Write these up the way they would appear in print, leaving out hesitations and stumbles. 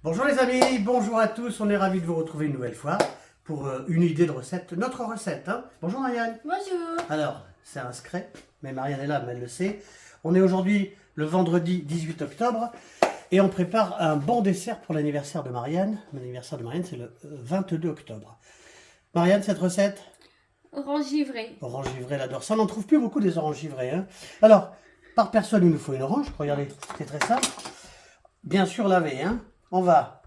Bonjour les amis, bonjour à tous, on est ravis de vous retrouver une nouvelle fois pour une idée de recette, notre recette. Hein. Bonjour Marianne. Bonjour. Alors, c'est un secret, mais Marianne est là, mais elle le sait. On est aujourd'hui le vendredi 18 octobre et on prépare un bon dessert pour l'anniversaire de Marianne. L'anniversaire de Marianne, c'est le 22 octobre. Marianne, cette recette? Orange givré. Orange givré, elle adore ça. On n'en trouve plus beaucoup des oranges givrées. Hein. Alors, par personne, il nous faut une orange. Regardez, c'est très simple. Bien sûr laver, hein. On va,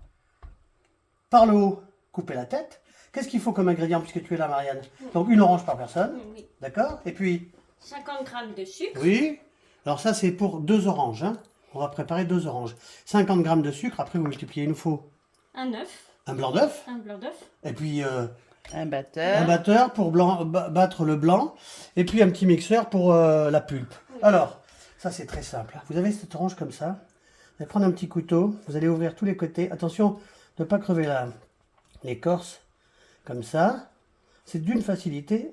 par le haut, couper la tête. Qu'est-ce qu'il faut comme ingrédient puisque tu es là, Marianne? Donc, une orange par personne. Oui. D'accord? Et puis? 50 g de sucre. Oui. Alors ça, c'est pour 2 oranges. Hein. On va préparer 2 oranges. 50 g de sucre. Après, vous multipliez. Il nous faut Un œuf. un blanc d'œuf. Un blanc d'œuf. Et puis Un batteur. un batteur pour battre le blanc. Et puis un petit mixeur pour la pulpe. Oui. Alors, ça, c'est très simple. Vous avez cette orange comme ça. Vous allez prendre un petit couteau. Vous allez ouvrir tous les côtés. Attention de ne pas crever l'écorce. Comme ça. C'est d'une facilité.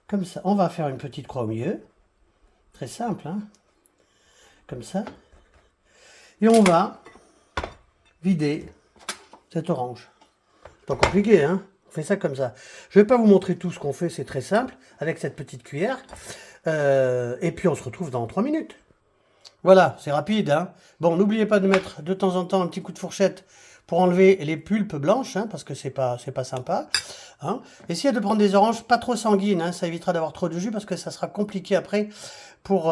Comme ça. On va faire une petite croix au milieu. Très simple, hein. Comme ça. Et on va vider cette orange. Pas compliqué, hein. On fait ça comme ça. Je ne vais pas vous montrer tout ce qu'on fait, c'est très simple, avec cette petite cuillère. Et puis on se retrouve dans 3 minutes. Voilà, c'est rapide, hein. Bon, n'oubliez pas de mettre de temps en temps un petit coup de fourchette pour enlever les pulpes blanches, hein, parce que c'est pas sympa. Hein. Essayez de prendre des oranges pas trop sanguines, hein, ça évitera d'avoir trop de jus, parce que ça sera compliqué après pour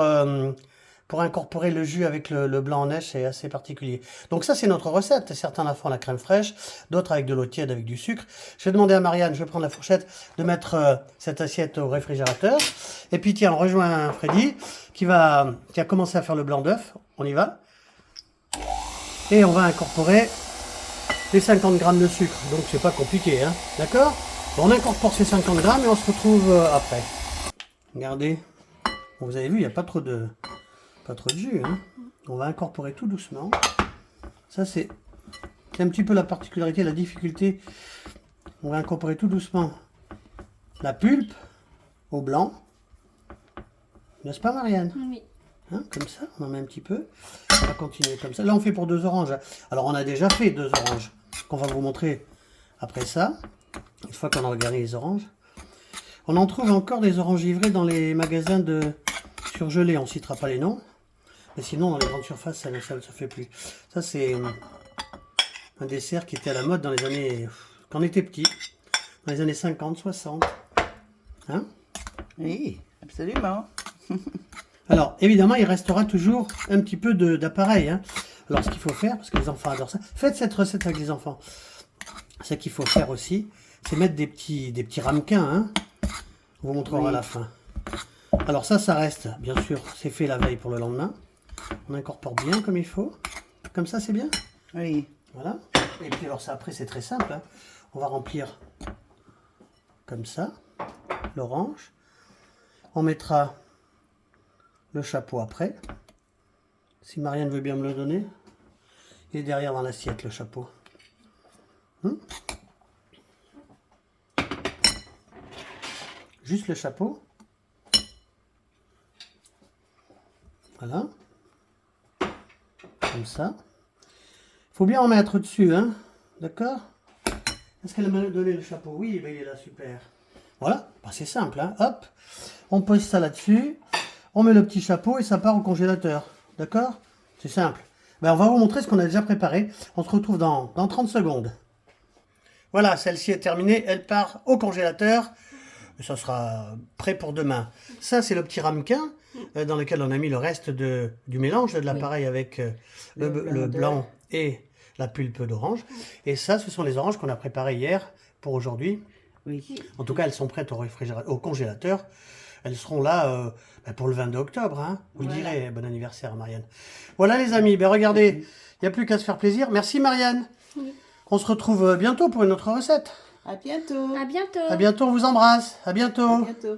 incorporer le jus avec le blanc en neige, c'est assez particulier. Donc ça, c'est notre recette. Certains la font à la crème fraîche, d'autres avec de l'eau tiède, avec du sucre. Je vais demander à Marianne, je vais prendre la fourchette, de mettre cette assiette au réfrigérateur. Et puis tiens, on rejoint Freddy, qui a commencé à faire le blanc d'œuf. On y va. Et on va incorporer les 50 g de sucre. Donc c'est pas compliqué, hein. D'accord? On incorpore ces 50 g et on se retrouve après. Regardez. Bon, vous avez vu, il n'y a pas trop de jus. Hein. On va incorporer tout doucement. Ça, c'est un petit peu la particularité, la difficulté. On va incorporer tout doucement la pulpe au blanc. N'est-ce pas, Marianne? Oui. Hein, comme ça, on en met un petit peu. On va continuer comme ça. Là, on fait pour 2 oranges. Alors, on a déjà fait 2 oranges qu'on va vous montrer après ça. Une fois qu'on a regardé les oranges. On en trouve encore des oranges givrées dans les magasins de surgelés. On ne citera pas les noms. Mais sinon, dans les grandes surfaces, ça ne se fait plus. Ça, c'est un dessert qui était à la mode dans les années... Quand on était petit. Dans les années 50, 60. Hein? Oui, absolument. Alors, évidemment, il restera toujours un petit peu d'appareil. Hein. Alors, ce qu'il faut faire, parce que les enfants adorent ça, faites cette recette avec les enfants. Ce qu'il faut faire aussi, c'est mettre des petits ramequins. Hein. On vous montrera à la fin. Alors ça reste, bien sûr, c'est fait la veille pour le lendemain. On incorpore bien comme il faut. Comme ça, c'est bien? Oui. Voilà. Et puis alors ça, après, c'est très simple. Hein. On va remplir comme ça l'orange. On mettra le chapeau après. Si Marianne veut bien me le donner. Il est derrière dans l'assiette, le chapeau. Juste le chapeau. Voilà. Comme ça. Il faut bien en mettre dessus, hein. D'accord? Est-ce qu'elle m'a donné le chapeau? Oui, ben il est là, super. Voilà, ben, c'est simple, hein. Hop. On pose ça là-dessus. On met le petit chapeau et ça part au congélateur. D'accord? C'est simple. Ben, on va vous montrer ce qu'on a déjà préparé. On se retrouve dans 30 secondes. Voilà, celle-ci est terminée. Elle part au congélateur. Ça sera prêt pour demain. Ça, c'est le petit ramequin dans lequel on a mis le reste du mélange de l'appareil avec le blanc et la pulpe d'orange. Et ça, ce sont les oranges qu'on a préparées hier pour aujourd'hui. Oui. En tout cas, elles sont prêtes au congélateur. Elles seront là pour le 22 octobre. Hein. Vous le direz. Bon anniversaire, Marianne. Voilà, les amis. Ben, regardez, il n'y a plus qu'à se faire plaisir. Merci, Marianne. Oui. On se retrouve bientôt pour une autre recette. À bientôt. À bientôt. À bientôt, on vous embrasse. À bientôt. À bientôt.